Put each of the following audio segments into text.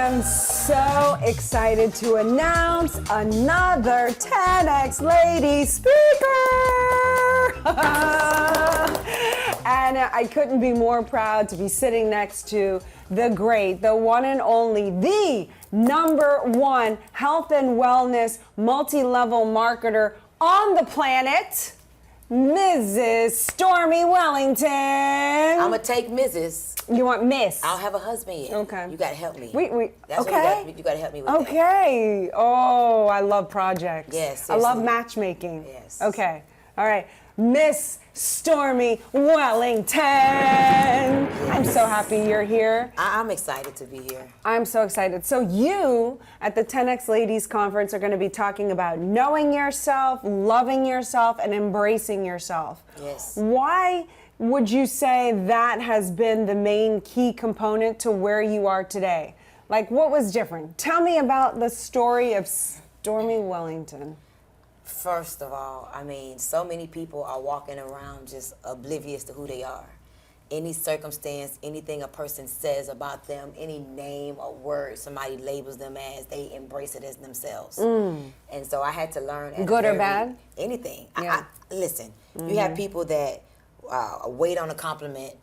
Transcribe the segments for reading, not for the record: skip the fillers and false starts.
am so excited to announce another 10X Lady Speaker. And I couldn't be more proud to be sitting next to the great, the one and only, the #1 health and wellness multi-level marketer on the planet, Mrs. Stormy Wellington. I'm gonna take Mrs. You want Miss? I don't have a husband yet. Okay. You gotta help me. That's okay. You gotta help me with that. Okay. Oh, I love projects. Yes. I love matchmaking. Yes. Okay. All right. Miss Stormy Wellington. Yes. I'm so happy you're here. I'm excited to be here. I'm so excited. So you, at the 10X Ladies Conference, are going to be talking about knowing yourself, loving yourself, and embracing yourself. Yes. Why would you say that has been the main key component to where you are today? Like, what was different? Tell me about the story of Stormy Wellington. First of all, I mean, so many people are walking around just oblivious to who they are. Any circumstance, anything a person says about them, any name or word somebody labels them as, they embrace it as themselves. And so I had to learn. Good or bad? Anything. Yeah. Listen, you have people that wait on a compliment,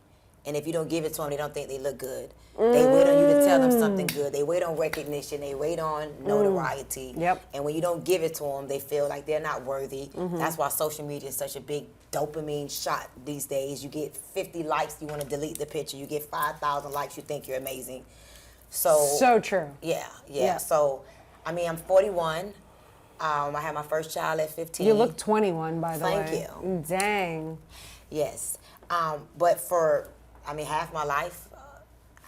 and if you don't give it to them, they don't think they look good. They wait on you to tell them something good. They wait on recognition. They wait on notoriety. Yep. And when you don't give it to them, they feel like they're not worthy. That's why social media is such a big dopamine shot these days. You get 50 likes, you want to delete the picture. You get 5,000 likes, you think you're amazing. So true. Yeah. So, I mean, I'm 41. I had my first child at 15. You look 21, by the way. Thank you. Dang. Yes. But for, half my life,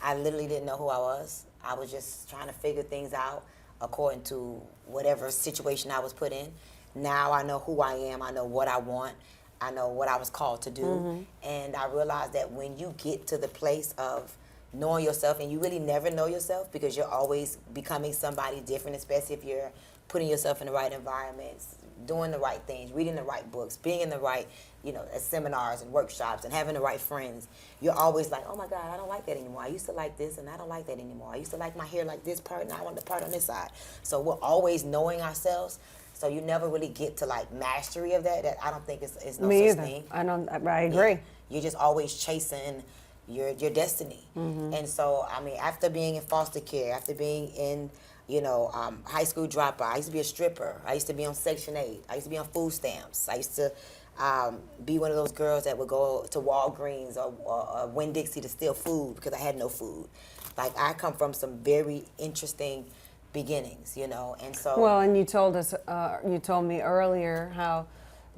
I literally didn't know who I was. I was just trying to figure things out according to whatever situation I was put in. Now I know who I am. I know what I want. I know what I was called to do. And I realized that when you get to the place of knowing yourself, and you really never know yourself because you're always becoming somebody different, especially if you're putting yourself in the right environments, doing the right things, reading the right books, being in the right, seminars and workshops and having the right friends. You're always like, oh my God, I don't like that anymore. I used to like this and I don't like that anymore. I used to like my hair like this part and I want the part on this side. So we're always knowing ourselves. So you never really get to like mastery of that. That I don't think it's no Me such either. thing. I agree. Yeah. You're just always chasing your destiny. And so, after being in foster care, after being in high school dropout. I used to be a stripper. I used to be on Section 8. I used to be on food stamps. I used to be one of those girls that would go to Walgreens or Winn-Dixie to steal food because I had no food. Like, I come from some very interesting beginnings, and so... Well, and you told me earlier how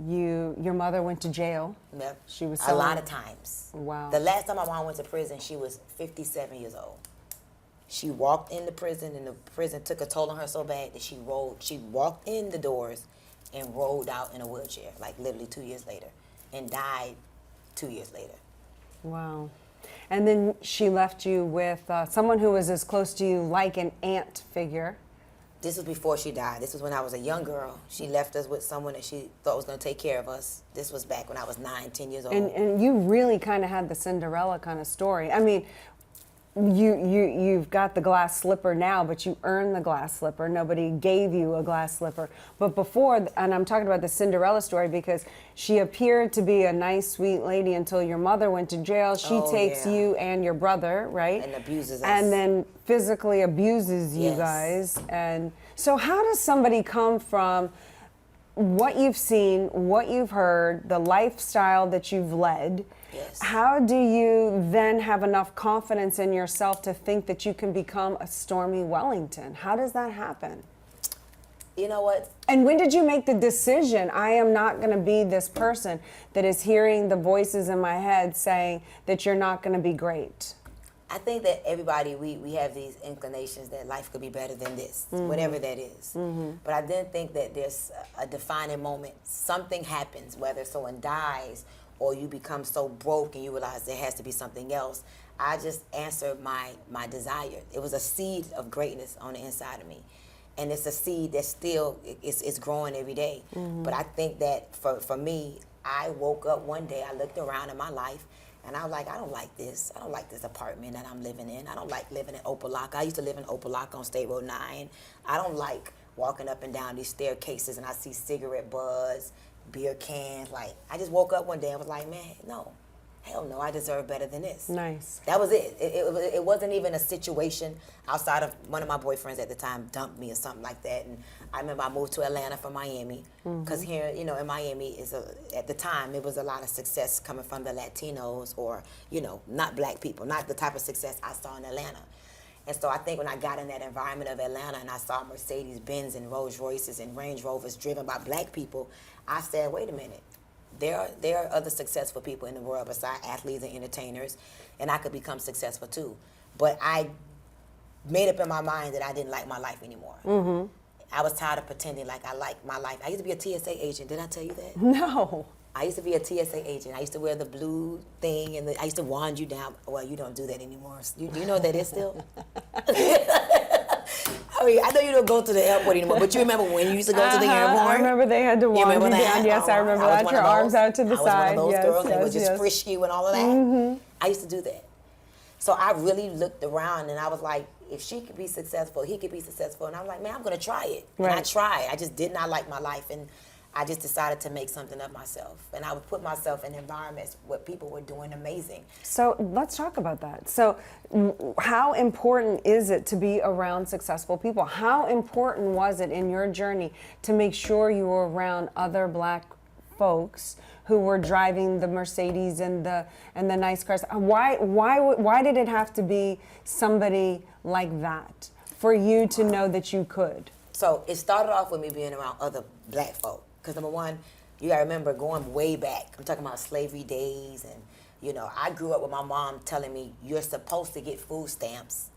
your mother went to jail. Yep. She was a lot of times. Wow. The last time my mom went to prison, she was 57 years old. She walked in the prison, and the prison took a toll on her so bad that she walked in the doors and rolled out in a wheelchair, like literally 2 years later, and died 2 years later. Wow. And then she left you with someone who was as close to you like an aunt figure. This was before she died. This was when I was a young girl. She left us with someone that she thought was going to take care of us. This was back when I was 9, 10 years old. And you really kind of had the Cinderella kind of story. I mean, you've got the glass slipper now, but you earned the glass slipper. Nobody gave you a glass slipper. But before, and I'm talking about the Cinderella story because she appeared to be a nice, sweet lady until your mother went to jail. She takes you and your brother, right? And abuses us. And then physically abuses you guys. And so how does somebody come from what you've seen, what you've heard, the lifestyle that you've led, how do you then have enough confidence in yourself to think that you can become a Stormy Wellington? How does that happen? You know what? And when did you make the decision, I am not going to be this person that is hearing the voices in my head saying that you're not going to be great? I think that everybody, we have these inclinations that life could be better than this, whatever that is. But I didn't think that there's a defining moment. Something happens, whether someone dies or you become so broke and you realize there has to be something else. I just answered my desire. It was a seed of greatness on the inside of me. And it's a seed that still it's growing every day. But I think that for me, I woke up one day, I looked around in my life, And I was like, I don't like this. I don't like this apartment that I'm living in. I don't like living in Opelika. I used to live in Opelika on State Road 9. I don't like walking up and down these staircases and I see cigarette butts, beer cans. Like, I just woke up one day and was like, man, no. Hell no, I deserve better than this. Nice. That was it. It wasn't even a situation outside of one of my boyfriends at the time dumped me or something like that. And I remember I moved to Atlanta from Miami because here, you know, in Miami at the time, it was a lot of success coming from the Latinos or, you know, not black people, not the type of success I saw in Atlanta. And so I think when I got in that environment of Atlanta and I saw Mercedes-Benz and Rolls Royces and Range Rovers driven by black people, I said, wait a minute. There are other successful people in the world besides athletes and entertainers, and I could become successful too. But I made up in my mind that I didn't like my life anymore. I was tired of pretending like I liked my life. I used to be a TSA agent. Did I tell you that? No. I used to be a TSA agent. I used to wear the blue thing, and I used to wand you down. Well, you don't do that anymore. You know what that is still? I mean, I know you don't go to the airport anymore, but you remember when you used to go to the airport? I remember they had to wand you down. Yes, I remember that. Your arms out to the side. I was one of those girls that would just yes. frisk you and all of that. I used to do that. So I really looked around and I was like, if she could be successful, he could be successful. And I was like, man, I'm going to try it. Right. And I tried. I just did not like my life. And I just decided to make something of myself. And I would put myself in environments where people were doing amazing. So let's talk about that. So how important is it to be around successful people? How important was it in your journey to make sure you were around other black folks who were driving the Mercedes and the nice cars? Why did it have to be somebody like that for you to know that you could? So it started off with me being around other black folk. Because number one, you gotta remember going way back. I'm talking about slavery days, and you know, I grew up with my mom telling me you're supposed to get food stamps.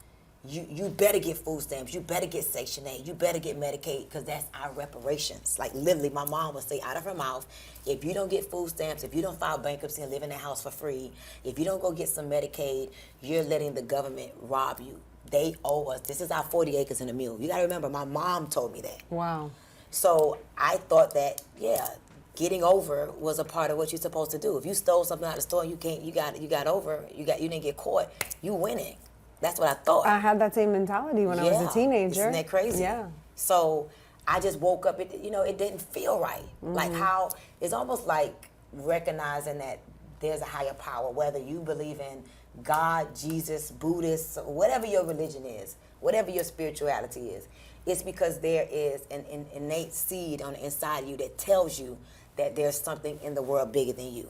You better get food stamps. You better get Section 8. You better get Medicaid because that's our reparations. Like literally, my mom would say out of her mouth, if you don't get food stamps, if you don't file bankruptcy and live in a house for free, if you don't go get some Medicaid, you're letting the government rob you. They owe us. This is our 40 acres and a mule. You gotta remember, my mom told me that. Wow. So I thought that, yeah, getting over was a part of what you're supposed to do. If you stole something out of the store, you got over, you didn't get caught, you winning. That's what I thought. I had that same mentality when I was a teenager. Isn't that crazy? Yeah. So I just woke up, it didn't feel right. Like how, it's almost like recognizing that there's a higher power, whether you believe in God, Jesus, Buddhist, whatever your religion is, whatever your spirituality is. It's because there is an innate seed on the inside of you that tells you that there's something in the world bigger than you.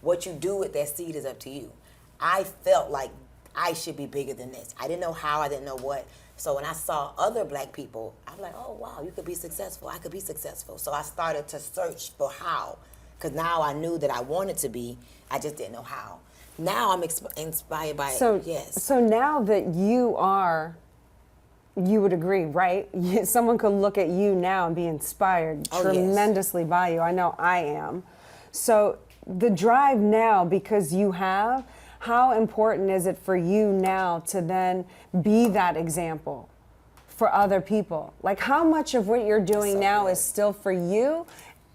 What you do with that seed is up to you. I felt like I should be bigger than this. I didn't know how, I didn't know what. So when I saw other black people, I was like, oh, wow, you could be successful. I could be successful. So I started to search for how, because now I knew that I wanted to be, I just didn't know how. Now I'm inspired by it, yes. So now that you would agree, right? Someone could look at you now and be inspired tremendously by you. I know I am. So the drive now, because you have, how important is it for you now to then be that example for other people? Like how much of what you're doing now is still for you?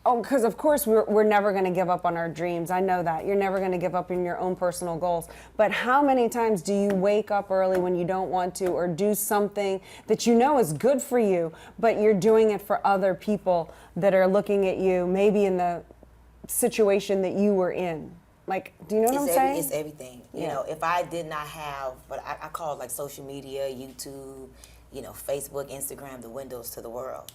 Oh, because of course we're never going to give up on our dreams. I know that. You're never going to give up in your own personal goals. But how many times do you wake up early when you don't want to, or do something that you know is good for you, but you're doing it for other people that are looking at you, maybe in the situation that you were in? Like, do you know what I'm saying? It's everything. You know, if I did not have, what I call like social media, YouTube, Facebook, Instagram, the windows to the world.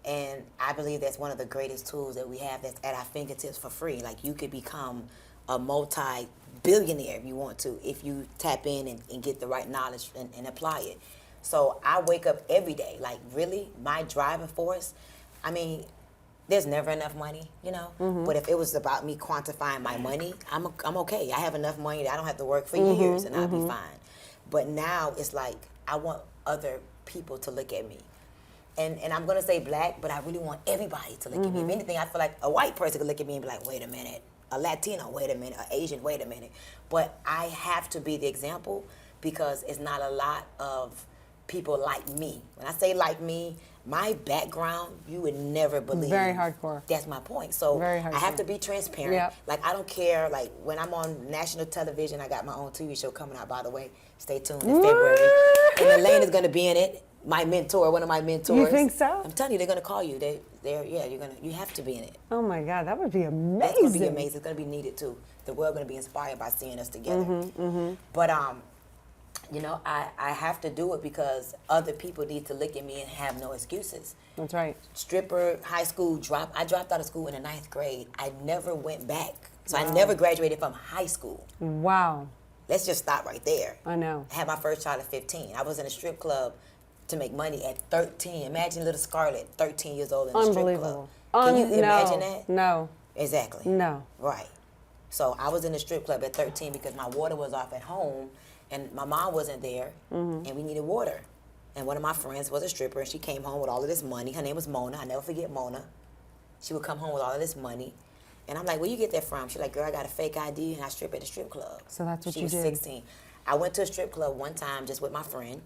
And I believe that's one of the greatest tools that we have that's at our fingertips for free. Like you could become a multi-billionaire if you want to, if you tap in and get the right knowledge and apply it. So I wake up every day, like really, my driving force, I mean, there's never enough money, but if it was about me quantifying my money, I'm okay. I have enough money that I don't have to work for years and I'll be fine. But now it's like, I want other people to look at me. And I'm going to say black, but I really want everybody to look at me. If anything, I feel like a white person could look at me and be like, wait a minute. A Latino, wait a minute. An Asian, wait a minute. But I have to be the example because it's not a lot of people like me. When I say like me, my background, you would never believe. Very hardcore. That's my point. So Very I hardcore. have to be transparent. Yep. Like, I don't care. Like, when I'm on national television, I got my own TV show coming out, by the way. Stay tuned in February. And Elena's going to be in it. My mentor, one of my mentors. You think so? I'm telling you, they're going to call you. You have to be in it. Oh my God, that would be amazing. That's going to be amazing. It's going to be needed too. The world going to be inspired by seeing us together. But you know, I have to do it because other people need to look at me and have no excuses. That's right. Stripper, high school, I dropped out of school in the 9th grade. I never went back. So I never graduated from high school. Wow. Let's just stop right there. I know. I had my first child at 15. I was in a strip club to make money at 13. Imagine little Scarlett, 13 years old in a strip club. Unbelievable. Can you imagine that? No. Exactly. No. Right. So I was in the strip club at 13 because my water was off at home and my mom wasn't there and we needed water. And one of my friends was a stripper and she came home with all of this money. Her name was Mona. I never forget Mona. She would come home with all of this money. And I'm like, where you get that from? She's like, girl, I got a fake ID and I strip at the strip club. So that's what she you was did. 16. I went to a strip club one time just with my friend.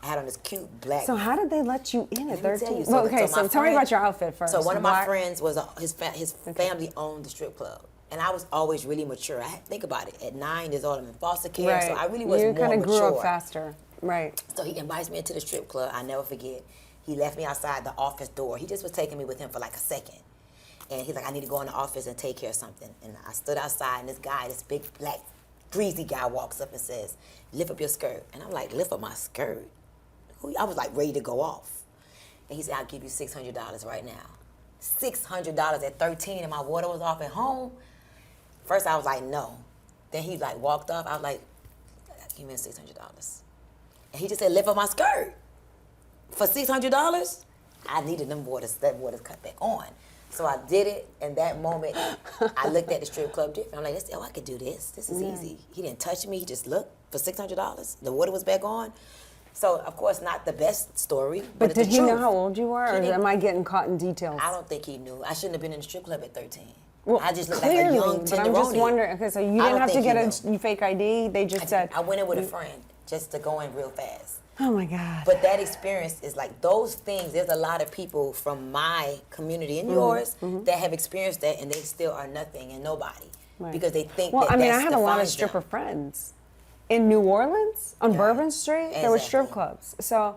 I had on this cute black. So how did they let you in at Let me tell 13? you. Well, okay, so my so tell me friend- about your outfit first. So one of my Black- friends was his family owned the strip club, and I was always really mature. Think about it. At 9 years old, I'm in foster care, Right. so I really was you more kind of mature. grew up faster. Right. So he invites me into the strip club. I never forget. He left me outside the office door. He just was taking me with him for like a second. And he's like, I need to go in the office and take care of something. And I stood outside, and this guy, this big black greasy guy, walks up and says, lift up your skirt. And I'm like, lift up my skirt? I was like ready to go off. And he said, I'll give you $600 right now. $600 at 13 and my water was off at home. First I was like, no. Then he like walked off. I was like, give me $600. And he just said, lift up my skirt. For $600? I needed that water cut back on. So I did it, and that moment, I looked at the strip club different. I'm like, oh, I could do this. This is easy. He didn't touch me. He just looked for $600. The water was back on. So, of course, not the best story, but it's did the he know truth. how old you were, He or didn't- am I getting caught in details? I don't think he knew. I shouldn't have been in the strip club at 13. Well, I just looked clearly, like a young but I'm just tenderoni. wondering. Okay, so you I didn't don't have to think get he a fake ID. They just said. I went in with a friend just to go in real fast. Oh my God. But that experience is like those things. There's a lot of people from my community and yours that have experienced that, and they still are nothing and nobody Right. because they think Well, that I mean, that I had a lot of defines stripper them. friends in New Orleans on Bourbon Street. There were strip Exactly. clubs. So,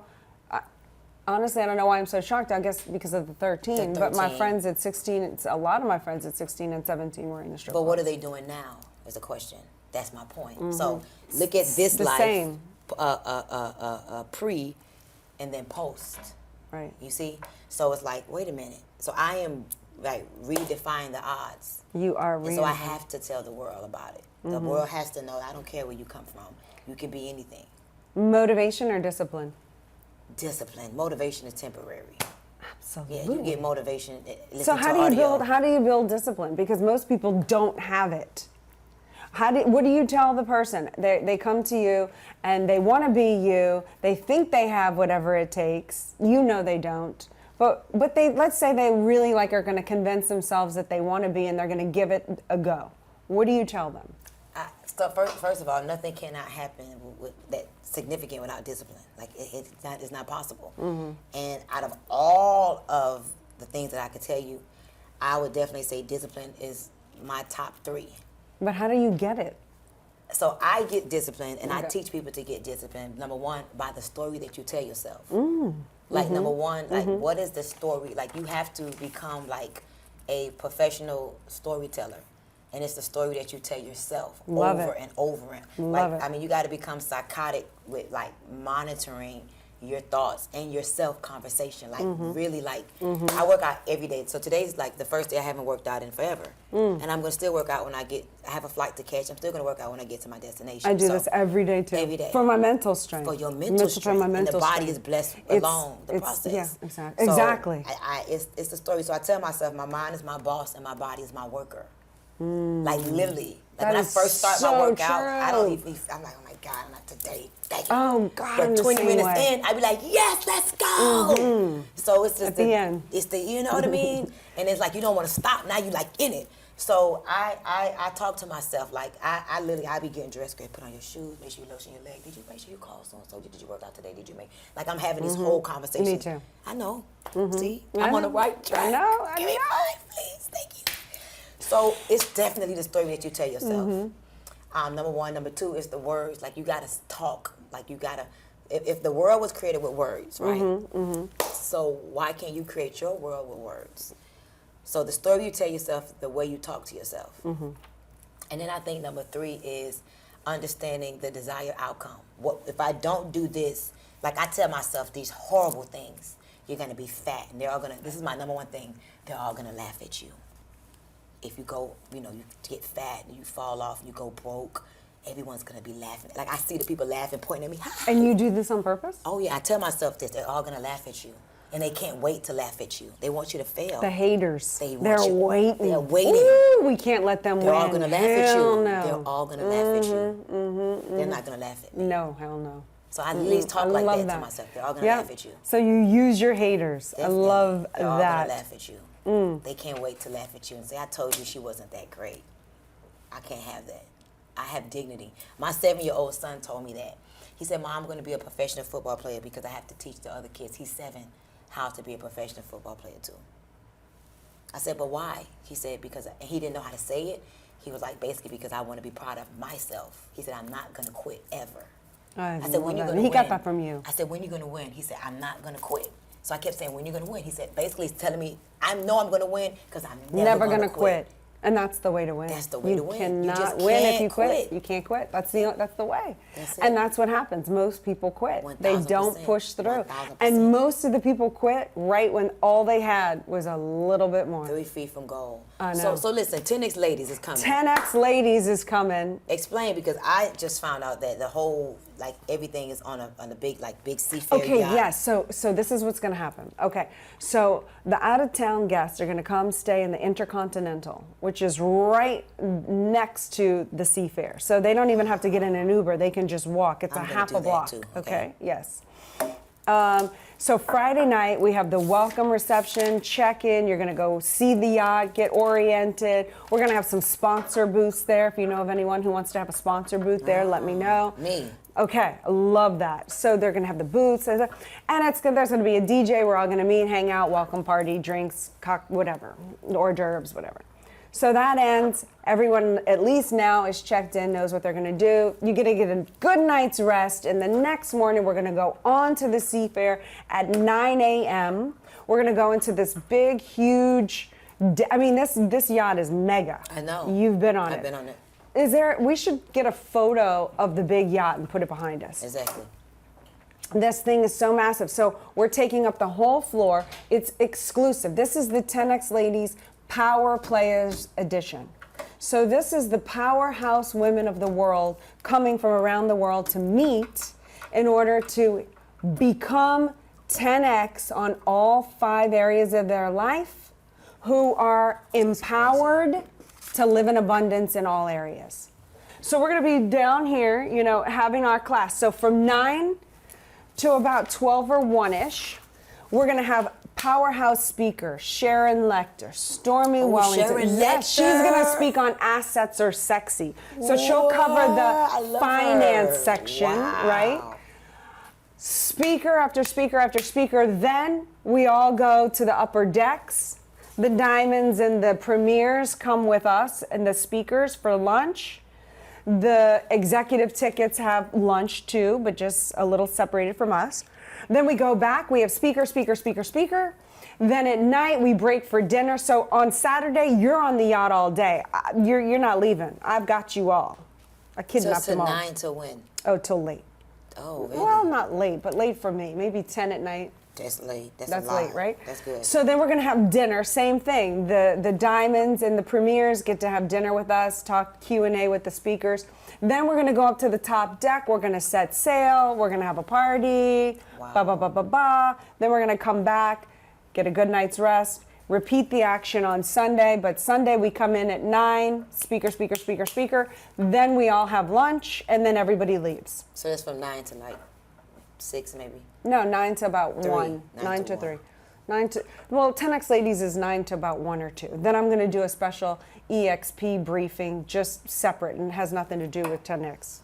honestly, I don't know why I'm so shocked. I guess because of the 13. But my 13. friends at 16, a lot of my friends at 16 and 17 were in the strip But clubs. what are they doing now? Is a question. That's my point. So look at this The life, same. Pre, and then post. Right. You see? So it's like, wait a minute. So I am like redefining the odds. You are And real. so I have to tell the world about it. The world has to know. I don't care where you come from. You can be anything. Motivation or discipline? Discipline, motivation is temporary. Absolutely. Yeah, you get motivation. Listen So to how do you audio. build discipline? Because most people don't have it. What do you tell the person? They come to you and they want to be you. They think they have whatever it takes. You know they don't. But they, let's say they really are going to convince themselves that they want to be and they're going to give it a go. What do you tell them? So first of all, nothing cannot happen with that significant without discipline. Like it's not possible. And out of all of the things that I could tell you, I would definitely say discipline is my top 3. But how do you get it? So I get disciplined, and I Okay. teach people to get disciplined. Number one, by the story that you tell yourself. Like number one, like what is the story? Like you have to become like a professional storyteller, and it's the story that you tell yourself Love over it. and over and Love like it. I mean, you got to become psychotic with like monitoring your thoughts and your self-conversation. Like really like I work out every day. So today's like the first day I haven't worked out in forever. And I'm gonna still work out when I have a flight to catch. I'm still gonna work out when I get to my destination. I do So, this every day too. every day. For my mental strength. for your mental strength. For my And mental the body strength. is blessed It's- along the process. Yeah, exactly. So exactly. it's the story. So I tell myself my mind is my boss and my body is my worker. Like literally. Like That when I is first start my so workout, I don't true. even, I'm like, oh my God, not today. Thank you. Oh, God, I'm But the 20 same minutes way. in, I'd be like, yes, let's go. So it's just At the end. It's the, you know what I mean? And it's like, you don't want to stop. Now you like in it. So I talk to myself like I literally I be getting dressed, put on your shoes, make sure you lotion your leg. Did you make sure you call so? Did you work out today? Did you make like I'm having this whole conversation. Me too. I know. See, I'm on the right track. I know. Give me 5, please. Thank you. So it's definitely the story that you tell yourself. Number one, number two is the words. Like you gotta talk. Like you gotta. If the world was created with words, right? So why can't you create your world with words? So the story you tell yourself, the way you talk to yourself. And then I think number 3 is understanding the desired outcome. What if I don't do this? Like I tell myself these horrible things. You're gonna be fat, and they're all gonna. This is my number one thing. They're all gonna laugh at you. If you go, you get fat and you fall off, and you go broke. Everyone's gonna be laughing. Like I see the people laughing, pointing at me. And you do this on purpose? Oh yeah, I tell myself this. They're all gonna laugh at you. And they can't wait to laugh at you. They want you to fail. The haters. They're waiting. They're waiting. Ooh, we can't let them They're win. all gonna laugh at you. No. They're all gonna laugh at you. They're not gonna laugh at me. No, hell no. So I at least talk like that to myself. They're all gonna laugh at you. So you use your haters. Definitely. I love They're all that. gonna laugh at you. They can't wait to laugh at you and say, I told you she wasn't that great. I can't have that. I have dignity. My 7-year-old son told me that. He said, Mom, I'm going to be a professional football player because I have to teach the other kids. He's 7, how to be a professional football player too. I said, but why? He said, because, and he didn't know how to say it. He was like, basically because I want to be proud of myself. He said, I'm not going to quit ever. I said, when you going to win? He got that from you. I said, when you going to win? He said, I'm not going to quit. So I kept saying, when you going to win? He said, basically he's telling me, I know I'm going to win because I'm never going to quit. And that's the way to win. That's the way to win. You You just cannot win if you can't quit. quit. You can't quit. That's the way. That's it. And that's what happens. Most people quit. 1000%. They don't push through. 1000%. And most of the people quit right when all they had was a little bit more. 3 feet from goal. I know. So listen, 10X Ladies is coming. 10X Ladies is coming. Explain, because I just found out that the whole, like, everything is on a big seafair Okay, yacht. yes. So this is what's going to happen. Okay, so the out-of-town guests are going to come stay in the Intercontinental, which is right next to the seafair. So they don't even have to get in an Uber. They can just walk. It's I'm a gonna half do a that block. too, Okay, okay. yes. So Friday night, we have the welcome reception, check-in. You're going to go see the yacht, get oriented. We're going to have some sponsor booths there. If you know of anyone who wants to have a sponsor booth there, let me know. Me. Okay, I love that. So they're going to have the booths, and there's going to be a DJ. We're all going to meet, hang out, welcome party, drinks, whatever, hors d'oeuvres, whatever. So that ends. Everyone, at least now, is checked in, knows what they're going to do. You're going to get a good night's rest, and the next morning we're going to go on to the seafair at 9 a.m. We're going to go into this big, huge, this yacht is mega. I know. You've been on it. I've been on it. We should get a photo of the big yacht and put it behind us. Exactly. This thing is so massive. So we're taking up the whole floor. It's exclusive. This is the 10X Ladies Power Players Edition. So this is the powerhouse women of the world coming from around the world to meet in order to become 10X on all 5 areas of their life, who are empowered to live in abundance in all areas. So we're going to be down here, having our class. So from 9 to about 12 or 1-ish, we're going to have powerhouse speaker Sharon Lecter, Stormy Wellington. Sharon Yes, she's Lecter. going to speak on assets are sexy. So she'll cover I the love finance her. section, Wow. right? Speaker after speaker after speaker. Then we all go to the upper decks. The diamonds and the premiers come with us and the speakers for lunch. The executive tickets have lunch too, but just a little separated from us. Then we go back, we have speaker. Then at night we break for dinner. So on Saturday, you're on the yacht all day. You're not leaving. I've got you all. I So kidnapped it's them all. 9 to when? Oh, till late. Oh, really? Well, not late, but late for me. Maybe 10 at night. That's late. That's That's a lot. late, right? That's good. So then we're going to have dinner. Same thing. The diamonds and the premiers get to have dinner with us, talk Q&A with the speakers. Then we're going to go up to the top deck. We're going to set sail. We're going to have a party. Wow. Ba, ba, ba, ba, ba. Then we're going to come back, get a good night's rest, repeat the action on Sunday. But Sunday we come in at 9, speaker. Then we all have lunch, and then everybody leaves. So it's from 9 to like 6 maybe? No, 9 to about 3. 1. 9 to 1. 3. 10X Ladies is 9 to about 1 or 2. Then I'm going to do a special EXP briefing just separate and has nothing to do with 10X.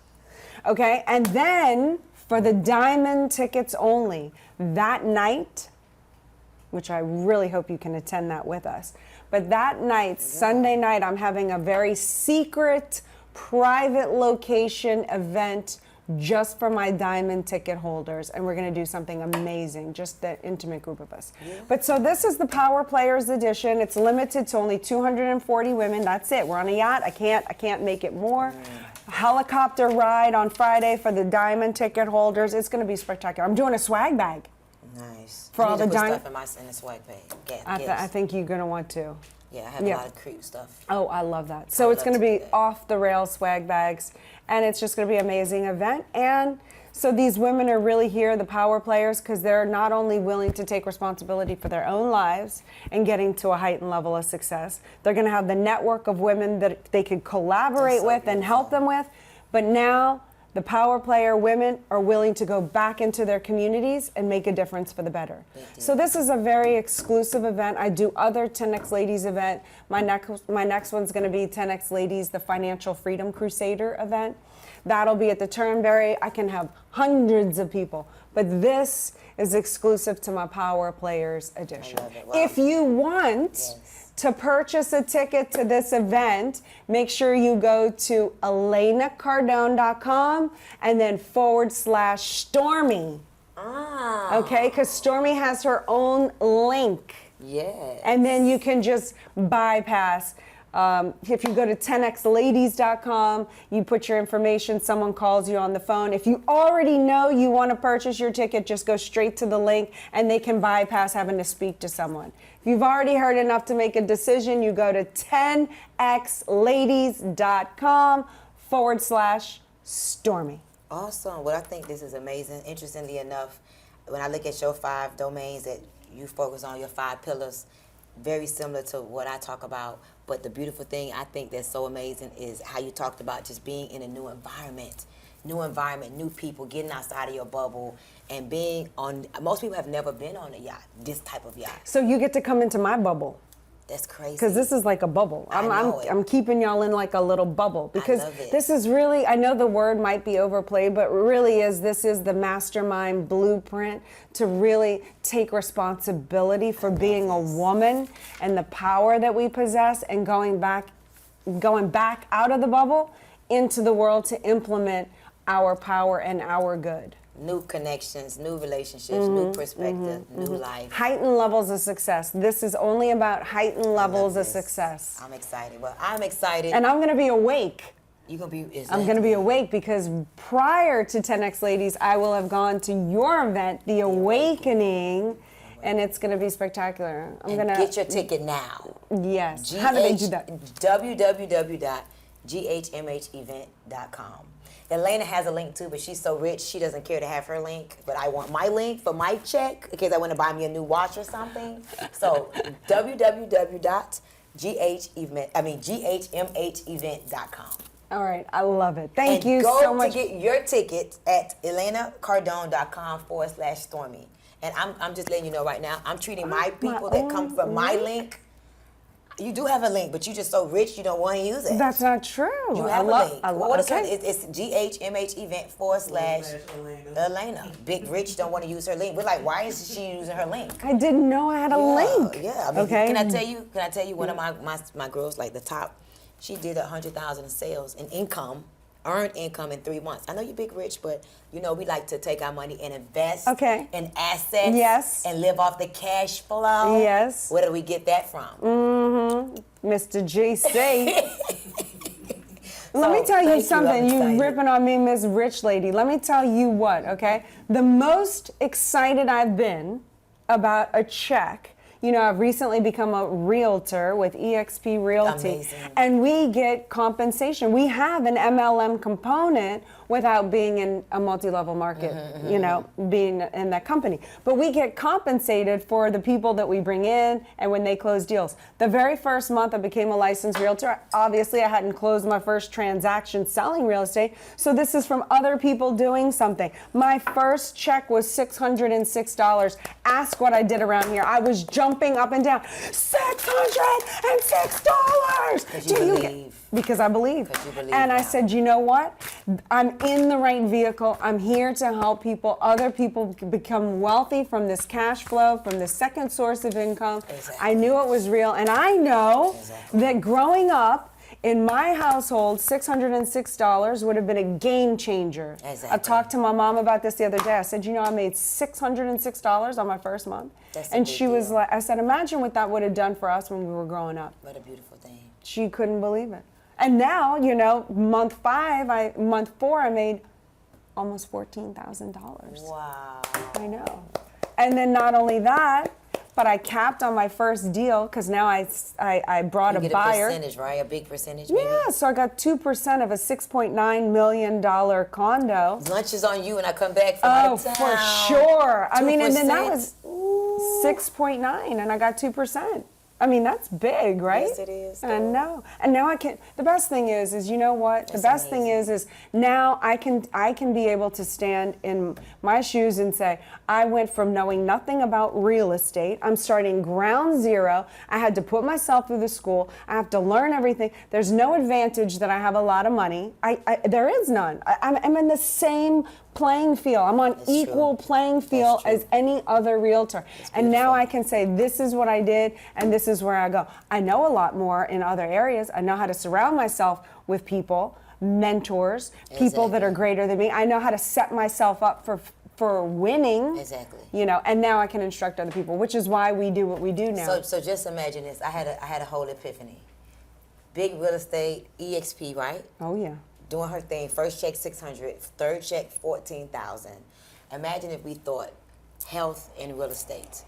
Okay, and then for the diamond tickets only, that night, which I really hope you can attend that with us, but that night, Sunday night, I'm having a very secret, private location event just for my diamond ticket holders, and we're going to do something amazing, just that intimate group of us. Yeah. But so this is the Power Players edition. It's limited to only 240 women. That's it. We're on a yacht. I can't make it more. Helicopter ride on Friday for the diamond ticket holders. It's going to be spectacular. I'm doing a swag bag. Nice. For all the diamond stuff in the swag bag. I think you're going to want to. Yeah, I have a lot of creep stuff. Oh, I love that. So it's going to be off the rail swag bags, and it's just going to be an amazing event. And so these women are really here, the power players, because they're not only willing to take responsibility for their own lives and getting to a heightened level of success, they're going to have the network of women that they could collaborate with and help them with. But now the power player women are willing to go back into their communities and make a difference for the better. So this is a very exclusive event. I do other 10X Ladies event. My next one's going to be 10X Ladies, the Financial Freedom Crusader event. That'll be at the Turnberry. I can have hundreds of people, but this is exclusive to my Power Players edition. I love it. Wow. If you want to purchase a ticket to this event, make sure you go to ElenaCardone.com and then /Stormy. Okay, because Stormy has her own link. Yes. And then you can just bypass. If you go to 10xladies.com, you put your information, someone calls you on the phone. If you already know you want to purchase your ticket, just go straight to the link and they can bypass having to speak to someone. If you've already heard enough to make a decision, you go to 10xladies.com /Stormy. Awesome. Well, I think this is amazing. Interestingly enough, when I look at your 5 domains that you focus on, your 5 pillars, very similar to what I talk about. But the beautiful thing I think that's so amazing is how you talked about just being in a new environment, new people, getting outside of your bubble and being on, most people have never been on a yacht, this type of yacht. So you get to come into my bubble. That's crazy. Because this is like a bubble. I'm keeping y'all in like a little bubble. Because this is really, I know the word might be overplayed, but really this is the Mastermind Blueprint to really take responsibility for being a woman and the power that we possess and going back out of the bubble into the world to implement our power and our good. New connections, new relationships, new perspective, new life. Heightened levels of success. This is only about heightened levels of success. I'm excited. Well, I'm excited. And I'm going to be awake. You're going to be... I'm going to be awake because prior to 10X Ladies, I will have gone to your event, The Awakening, and it's going to be spectacular. I'm going to get your ticket now. Yes. How do they do that? www.ghmhevent.com. Elena has a link too, but she's so rich she doesn't care to have her link. But I want my link for my check in case I want to buy me a new watch or something. So www.ghmhevent.com. All right, I love it. Thank you so so much. And go to get your ticket at ElenaCardone.com /Stormy. And I'm just letting you know right now, I'm treating my people that come from my link. You do have a link, but you're just so rich you don't want to use it. That's not true. You have a link. What is it? It's GHMH event / Elena. Big Rich don't want to use her link. We're like, why is she using her link? I didn't know I had a link. Yeah. I mean, okay. Can I tell you one of my girls, like the top, she did 100,000 in sales and income, earned income in 3 months. I know you're Big Rich, but you know we like to take our money and invest in assets. Yes. And live off the cash flow. Yes. Where do we get that from? Mr. GC. Let me tell you something. You ripping on me, Miss Rich Lady. Let me tell you what, okay? The most excited I've been about a check, I've recently become a realtor with eXp Realty. Amazing. And we get compensation. We have an MLM component without being in a multi-level market, being in that company. But we get compensated for the people that we bring in and when they close deals. The very first month I became a licensed realtor, obviously I hadn't closed my first transaction selling real estate, so this is from other people doing something. My first check was $606. Ask what I did around here. I was jumping up and down. $606! Because you believe. Because I believe. Because you believe and I now. said, you know what? I'm in the right vehicle. I'm here to help people. Other people become wealthy from this cash flow, from this second source of income. Exactly. I knew it was real. And I know that growing up, in my household, $606 would have been a game changer. Exactly. I talked to my mom about this the other day. I said, I made $606 on my first month. That's a and big she was deal. like, I said, imagine what that would have done for us when we were growing up. What a beautiful thing. She couldn't believe it. And now, month 4, I made almost $14,000. Wow. I know. And then not only that, but I capped on my first deal because now I brought You a get buyer. a percentage, right? A big percentage, maybe? Yeah, so I got 2% of a $6.9 million condo. Lunch is on you and I come back from Oh, out of town. for sure. I mean, and then that 2%. was 6.9 and I got 2%. I mean, that's big, right? Yes, it is. And now I can. The best thing is you know what? The That's best thing amazing. is now I can be able to stand in my shoes and say I went from knowing nothing about real estate. I'm starting ground zero. I had to put myself through the school. I have to learn everything. There's no advantage that I have a lot of money. There is none. I'm in the same playing field. I'm on equal playing field as any other realtor. And now I can say, this is what I did and this is where I go. I know a lot more in other areas. I know how to surround myself with people, mentors, people that are greater than me. I know how to set myself up for winning. Exactly. And now I can instruct other people, which is why we do what we do now. So just imagine this. I had a whole epiphany. Big real estate, EXP, right? Oh yeah. Doing her thing. First check 600, third check 14,000. Imagine if we thought health and real estate.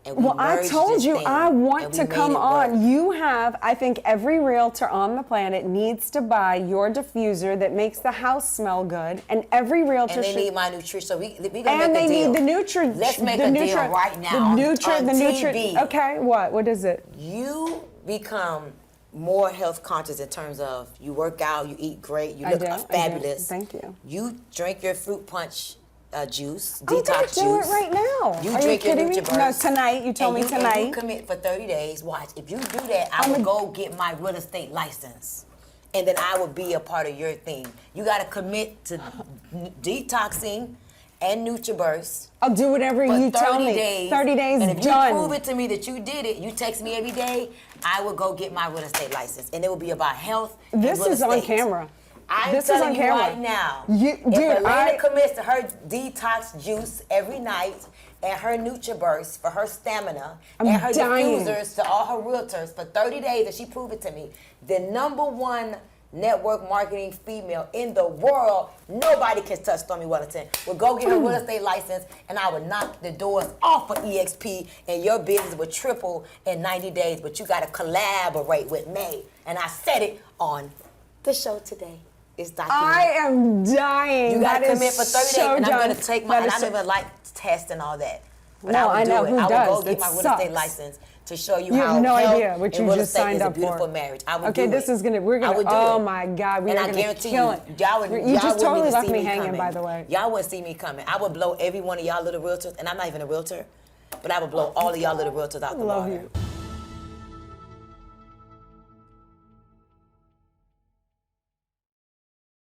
And we Well, I merged told this you thing I want and we to made come it work. on. You have, I think every realtor on the planet needs to buy your diffuser that makes the house smell good, and every realtor And they should. need my nutrition. So we gonna And make a they deal. need the nutrient. Let's make a deal right now The on nutrient. TV. Okay, what is it? You become more health conscious in terms of you work out, you eat great, you I look do, I fabulous. do. Thank you. You drink your fruit punch juice, I'm gonna detox do juice. it right now. You Are drink you your kidding me? NutriBurst. No, tonight. You told me And tonight. you commit for 30 days. Watch. If you do that, I will go get my real estate license. And then I will be a part of your thing. You got to commit to detoxing and NutriBurst. I'll do whatever For you 30 tell me. days. 30 days and if done. you prove it to me that you did it, you text me every day, I will go get my real estate license. And it will be about health and This real is on estate. camera. I'm This is telling on you camera. right now, Dude, if Elena commits to her detox juice every night and her NutriBurst for her stamina I'm and her dying. diffusers to all her realtors for 30 days, and she proved it to me, the #1 network marketing female in the world, nobody can touch Stormy Wellington. We'll go get her real estate license, and I would knock the doors off of EXP, and your business would triple in 90 days, but you got to collaborate with me. And I said it on the show today. It's documented. I am dying. You got to That commit is for 30 so days, and I'm done. going to take my, That and is I don't so- even like tests and all that. But No, I I will know. do it. Who I will does? go get It my real sucks. estate license to show you, You how have no health idea what and you real just estate signed is a up for. beautiful marriage. I would Okay, do this it. is gonna. We're I gonna. would do Oh it. my God, we And are I gonna guarantee kill you, it. y'all would. You y'all just wouldn't totally even left see me me hanging, coming. by the way. Y'all wouldn't see me coming. I would blow every one of y'all little realtors, and I'm not even a realtor, but I would blow all of y'all little realtors out the Love water. you.